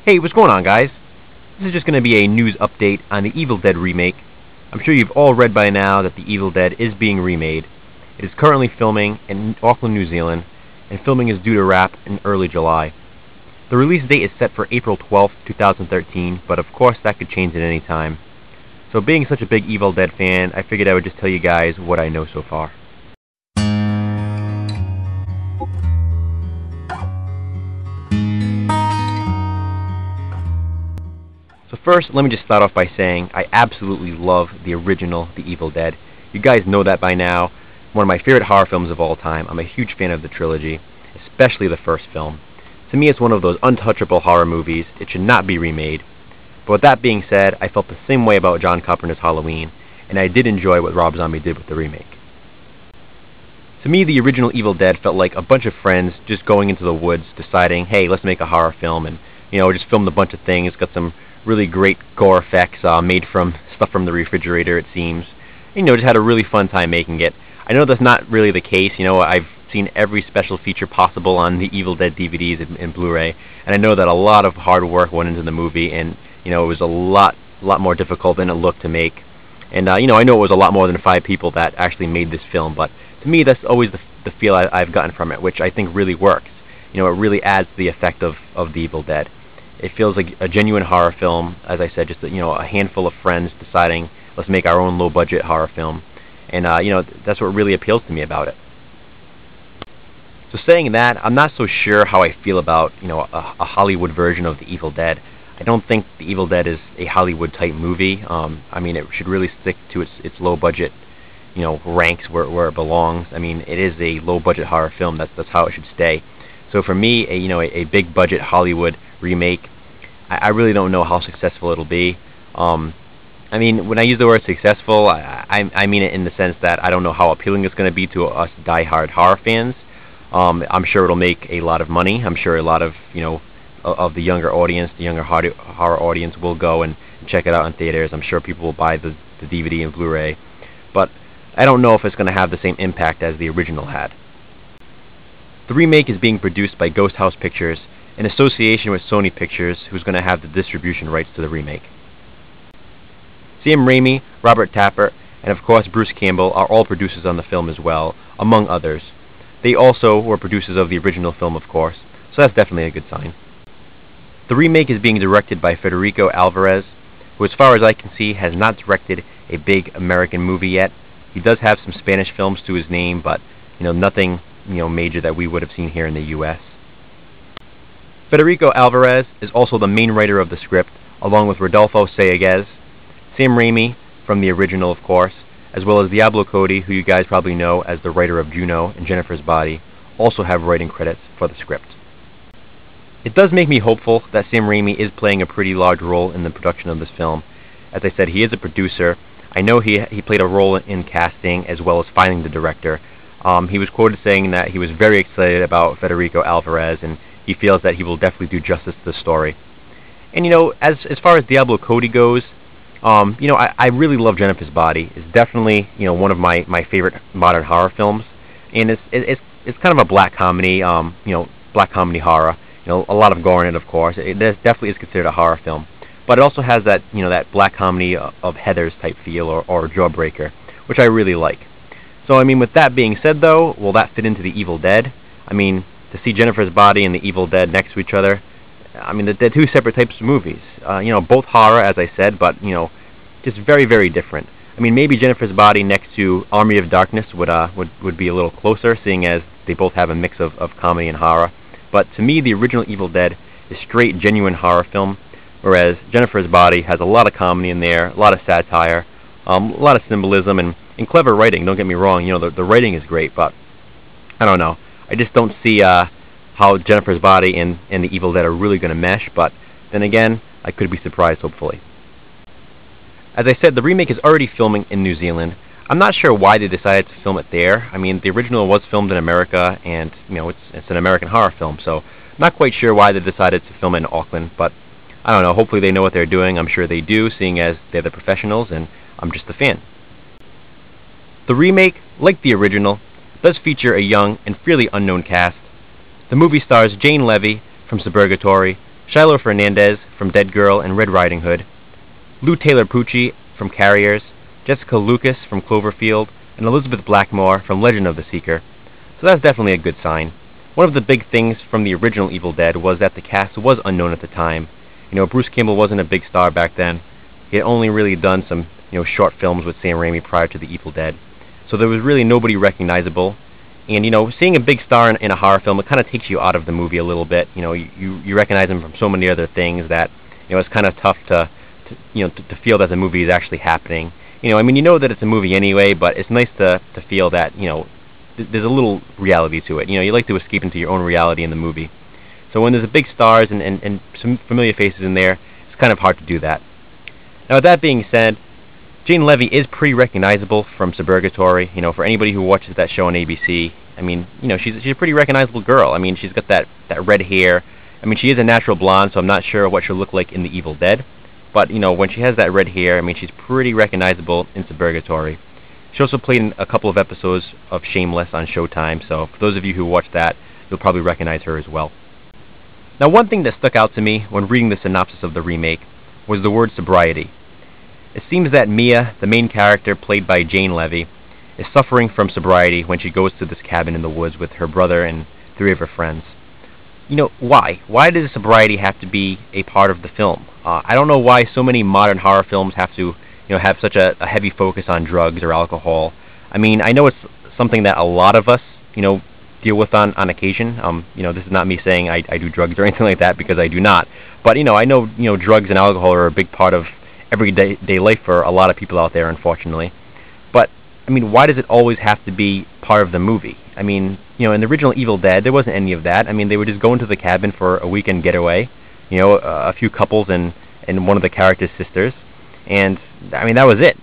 Hey, what's going on, guys? This is just going to be a news update on the Evil Dead remake. I'm sure you've all read by now that the Evil Dead is being remade. It is currently filming in Auckland, New Zealand, and filming is due to wrap in early July. The release date is set for April 12th, 2013, but of course that could change at any time. So being such a big Evil Dead fan, I figured I would just tell you guys what I know so far. So first, let me just start off by saying I absolutely love the original The Evil Dead. You guys know that by now. One of my favorite horror films of all time. I'm a huge fan of the trilogy, especially the first film. To me, it's one of those untouchable horror movies. It should not be remade. But with that being said, I felt the same way about John Carpenter's Halloween, and I did enjoy what Rob Zombie did with the remake. To me, the original Evil Dead felt like a bunch of friends just going into the woods, deciding, hey, let's make a horror film, and just filmed a bunch of things. Got some really great gore effects made from stuff from the refrigerator, it seems. Just had a really fun time making it. I know that's not really the case. I've seen every special feature possible on the Evil Dead DVDs and Blu-ray, and I know that a lot of hard work went into the movie, and it was a lot more difficult than it looked to make. And I know it was a lot more than 5 people that actually made this film, but to me that's always the feel I've gotten from it, which I think really works. It really adds to the effect of the Evil Dead. It feels like a genuine horror film, as I said, just a handful of friends deciding, let's make our own low-budget horror film. And that's what really appeals to me about it. So saying that, I'm not so sure how I feel about a Hollywood version of The Evil Dead. I don't think The Evil Dead is a Hollywood-type movie. It should really stick to its low-budget ranks where it belongs. It is a low-budget horror film. That's how it should stay. So for me, a big-budget Hollywood remake, I really don't know how successful it'll be. When I use the word successful, I mean it in the sense that I don't know how appealing it's going to be to us die-hard horror fans. I'm sure it'll make a lot of money. I'm sure a lot of of the younger audience, the younger horror audience, will go and check it out in theaters. I'm sure people will buy the DVD and Blu-ray, but I don't know if it's going to have the same impact as the original had. The remake is being produced by Ghost House Pictures in association with Sony Pictures, who's going to have the distribution rights to the remake. Sam Raimi, Robert Tapert, and of course Bruce Campbell are all producers on the film as well, among others. They also were producers of the original film, of course, so that's definitely a good sign. The remake is being directed by Federico Alvarez, who, as far as I can see, has not directed a big American movie yet. He does have some Spanish films to his name, but nothing major that we would have seen here in the U.S. Federico Alvarez is also the main writer of the script, along with Rodolfo Sayagues, Sam Raimi from the original, of course, as well as Diablo Cody, who you guys probably know as the writer of Juno and Jennifer's Body, also have writing credits for the script. It does make me hopeful that Sam Raimi is playing a pretty large role in the production of this film. As I said, he is a producer. I know he played a role in casting as well as finding the director. He was quoted saying that he was very excited about Federico Alvarez, and he feels that he will definitely do justice to the story. And as far as Diablo Cody goes, I really love Jennifer's Body. It's definitely one of my favorite modern horror films, and it's kind of a black comedy, black comedy horror. A lot of gore in it, of course. It definitely is considered a horror film, but it also has that that black comedy of Heathers type feel or Jawbreaker, which I really like. So with that being said, though, will that fit into the Evil Dead? To see Jennifer's Body and the Evil Dead next to each other, they're two separate types of movies. Both horror, as I said, but just very, very different. Maybe Jennifer's Body next to Army of Darkness would be a little closer, seeing as they both have a mix of comedy and horror. But to me, the original Evil Dead is straight, genuine horror film, whereas Jennifer's Body has a lot of comedy in there, a lot of satire, a lot of symbolism, and clever writing. Don't get me wrong, the writing is great, but I don't know. I just don't see how Jennifer's Body and the Evil Dead are really going to mesh, but then again, I could be surprised, hopefully. As I said, the remake is already filming in New Zealand. I'm not sure why they decided to film it there. The original was filmed in America, and it's an American horror film, so I'm not quite sure why they decided to film it in Auckland, but I don't know. Hopefully they know what they're doing. I'm sure they do, seeing as they're the professionals, and I'm just a fan. The remake, like the original, does feature a young and fairly unknown cast. The movie stars Jane Levy from Suburgatory, Shiloh Fernandez from Dead Girl and Red Riding Hood, Lou Taylor Pucci from Carriers, Jessica Lucas from Cloverfield, and Elizabeth Blackmore from Legend of the Seeker. So that's definitely a good sign. One of the big things from the original Evil Dead was that the cast was unknown at the time. Bruce Campbell wasn't a big star back then. He had only really done some, short films with Sam Raimi prior to the Evil Dead. So there was really nobody recognizable. And, seeing a big star in a horror film, it kind of takes you out of the movie a little bit. You recognize him from so many other things that, it's kind of tough to feel that the movie is actually happening. You know that it's a movie anyway, but it's nice to feel that, there's a little reality to it. You like to escape into your own reality in the movie. So when there's a big stars and some familiar faces in there, it's kind of hard to do that. Now, with that being said, Jane Levy is pretty recognizable from Suburgatory. For anybody who watches that show on ABC, she's a pretty recognizable girl. She's got that red hair. She is a natural blonde, so I'm not sure what she'll look like in The Evil Dead. But, when she has that red hair, she's pretty recognizable in Suburgatory. She also played in a couple of episodes of Shameless on Showtime, so for those of you who watch that, you'll probably recognize her as well. Now, one thing that stuck out to me when reading the synopsis of the remake was the word sobriety. It seems that Mia, the main character played by Jane Levy, is suffering from sobriety when she goes to this cabin in the woods with her brother and 3 of her friends. Why? Why does sobriety have to be a part of the film? I don't know why so many modern horror films have to, have such a heavy focus on drugs or alcohol. I know it's something that a lot of us, deal with on occasion. This is not me saying I do drugs or anything like that, because I do not. But, I know, drugs and alcohol are a big part of everyday life for a lot of people out there, unfortunately. But, why does it always have to be part of the movie? In the original Evil Dead, there wasn't any of that. They would just go into the cabin for a weekend getaway, a few couples and one of the characters' sisters. And, that was it.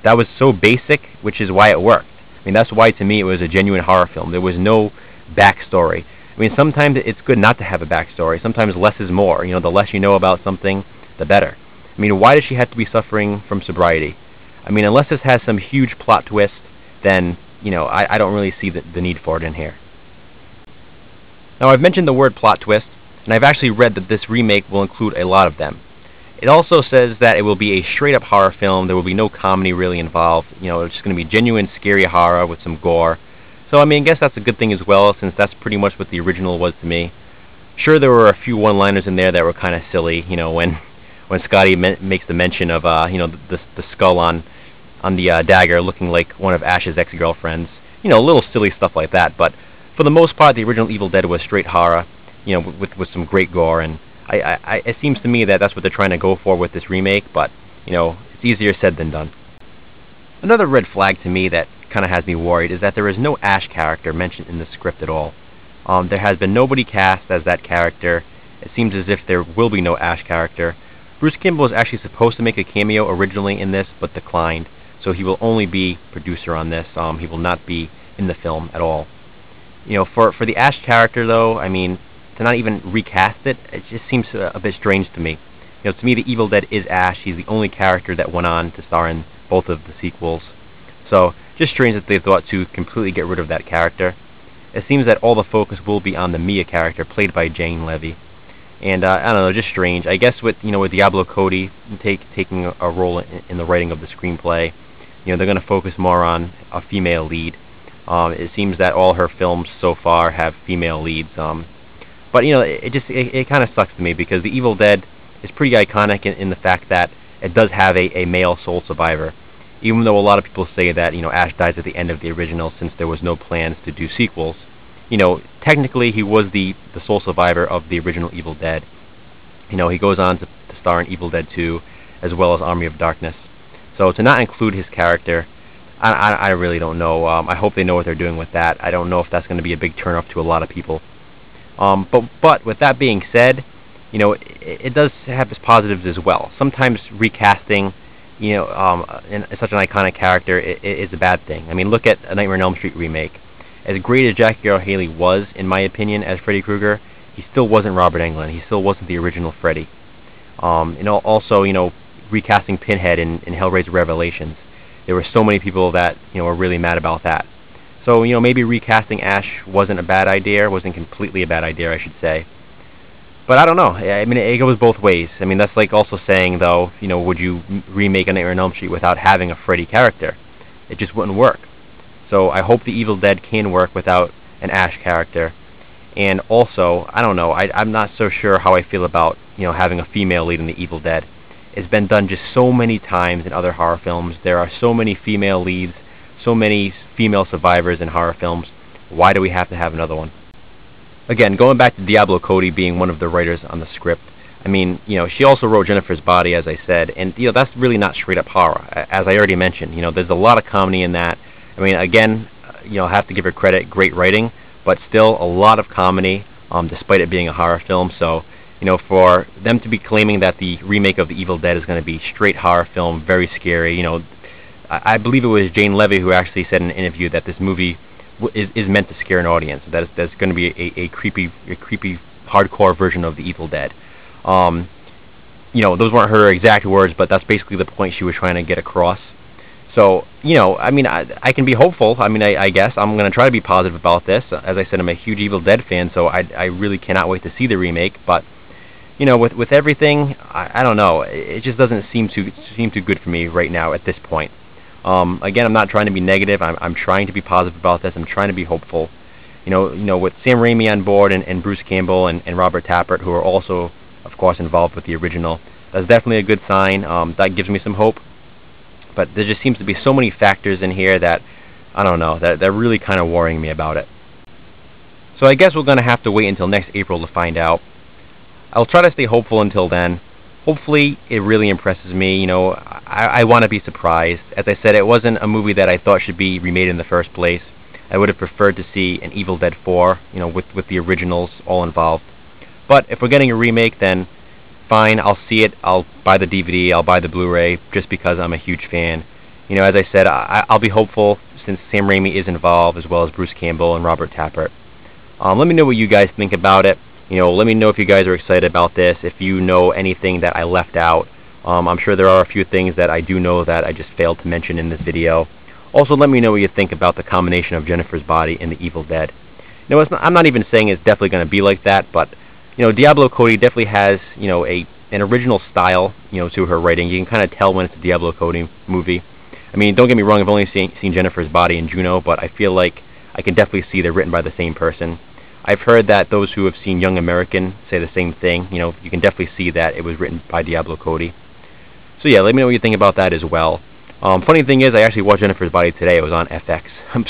That was so basic, which is why it worked. That's why, to me, it was a genuine horror film. There was no backstory. Sometimes it's good not to have a backstory. Sometimes less is more. The less you know about something, the better. Why does she have to be suffering from sobriety? Unless this has some huge plot twist, then, I don't really see the need for it in here. Now, I've mentioned the word plot twist, and I've actually read that this remake will include a lot of them. It also says that it will be a straight-up horror film. There will be no comedy really involved. It's just going to be genuine scary horror with some gore. So, I guess that's a good thing as well, since that's pretty much what the original was to me. Sure, there were a few one-liners in there that were kind of silly, when Scotty makes the mention of, the skull on the dagger looking like one of Ash's ex-girlfriends. Little silly stuff like that. But for the most part, the original Evil Dead was straight horror, with some great gore. And it seems to me that that's what they're trying to go for with this remake, but, it's easier said than done. Another red flag to me that kind of has me worried is that there is no Ash character mentioned in the script at all. There has been nobody cast as that character. It seems as if there will be no Ash character. Bruce Campbell was actually supposed to make a cameo originally in this, but declined, so he will only be producer on this. He will not be in the film at all. For the Ash character, though, to not even recast it, it just seems a bit strange to me. To me, the Evil Dead is Ash. He's the only character that went on to star in both of the sequels. So, just strange that they thought to completely get rid of that character. It seems that all the focus will be on the Mia character, played by Jane Levy. And, I don't know, just strange. I guess with Diablo Cody taking a role in the writing of the screenplay, they're going to focus more on a female lead. It seems that all her films so far have female leads. But, it kind of sucks to me, because The Evil Dead is pretty iconic in the fact that it does have a male sole survivor. Even though a lot of people say that, Ash dies at the end of the original since there was no plans to do sequels, technically he was the sole survivor of the original Evil Dead. He goes on to star in Evil Dead 2, as well as Army of Darkness. So to not include his character, I really don't know. I hope they know what they're doing with that. I don't know if that's going to be a big turn-off to a lot of people. But with that being said, it does have its positives as well. Sometimes recasting, in such an iconic character is a bad thing. Look at A Nightmare on Elm Street remake. As great as Jackie Earle Haley was, in my opinion, as Freddy Krueger, he still wasn't Robert Englund. He still wasn't the original Freddy. Also, recasting Pinhead in Hellraiser Revelations. There were so many people that, were really mad about that. So, maybe recasting Ash wasn't a bad idea, wasn't completely a bad idea, I should say. But I don't know. I mean, it goes both ways. I mean, that's like also saying, though, you know, would you remake a Nightmare on Elm Street without having a Freddy character? It just wouldn't work. So I hope the Evil Dead can work without an Ash character. And also, I don't know, I'm not so sure how I feel about, you know, having a female lead in the Evil Dead. It's been done just so many times in other horror films. There are so many female leads, so many female survivors in horror films. Why do we have to have another one? Again, going back to Diablo Cody being one of the writers on the script, I mean, you know, she also wrote Jennifer's Body, as I said, and, you know, that's really not straight-up horror. As I already mentioned, you know, there's a lot of comedy in that. I mean, again, you know, I have to give her credit, great writing, but still a lot of comedy, despite it being a horror film. So, you know, for them to be claiming that the remake of The Evil Dead is going to be straight horror film, very scary, you know, I believe it was Jane Levy who actually said in an interview that this movie is meant to scare an audience. That there's going to be a creepy, hardcore version of The Evil Dead. You know, those weren't her exact words, but that's basically the point she was trying to get across. So, you know, I mean, I can be hopeful. I mean, I guess I'm going to try to be positive about this. As I said, I'm a huge Evil Dead fan, so I really cannot wait to see the remake. But, you know, with everything, I don't know. It just doesn't seem too good for me right now at this point. Again, I'm not trying to be negative. I'm trying to be positive about this. I'm trying to be hopeful. You know, with Sam Raimi on board and Bruce Campbell and Robert Tappert, who are also, of course, involved with the original, that's definitely a good sign. That gives me some hope. But there just seems to be so many factors in here that, I don't know, they're really kind of worrying me about it. So I guess we're going to have to wait until next April to find out. I'll try to stay hopeful until then. Hopefully it really impresses me. You know, I want to be surprised. As I said, it wasn't a movie that I thought should be remade in the first place. I would have preferred to see an Evil Dead 4, you know, with the originals all involved. But if we're getting a remake, then fine, I'll see it. I'll buy the DVD, I'll buy the Blu-ray, just because I'm a huge fan. You know, as I said, I'll be hopeful since Sam Raimi is involved, as well as Bruce Campbell and Robert Tappert. Let me know what you guys think about it. You know, let me know if you guys are excited about this, if you know anything that I left out. I'm sure there are a few things that I do know that I just failed to mention in this video. Also, let me know what you think about the combination of Jennifer's Body and the Evil Dead. You know, I'm not even saying it's definitely going to be like that, but, you know, Diablo Cody definitely has, you know, an original style, you know, to her writing. You can kind of tell when it's a Diablo Cody movie. I mean, don't get me wrong, I've only seen Jennifer's Body and Juno, but I feel like I can definitely see they're written by the same person. I've heard that those who have seen Young American say the same thing. You know, you can definitely see that it was written by Diablo Cody. So yeah, let me know what you think about that as well. Funny thing is, I actually watched Jennifer's Body today. It was on FX.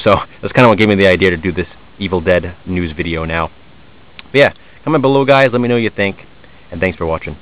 So that's kind of what gave me the idea to do this Evil Dead news video now. But yeah, comment below, guys. Let me know what you think. And thanks for watching.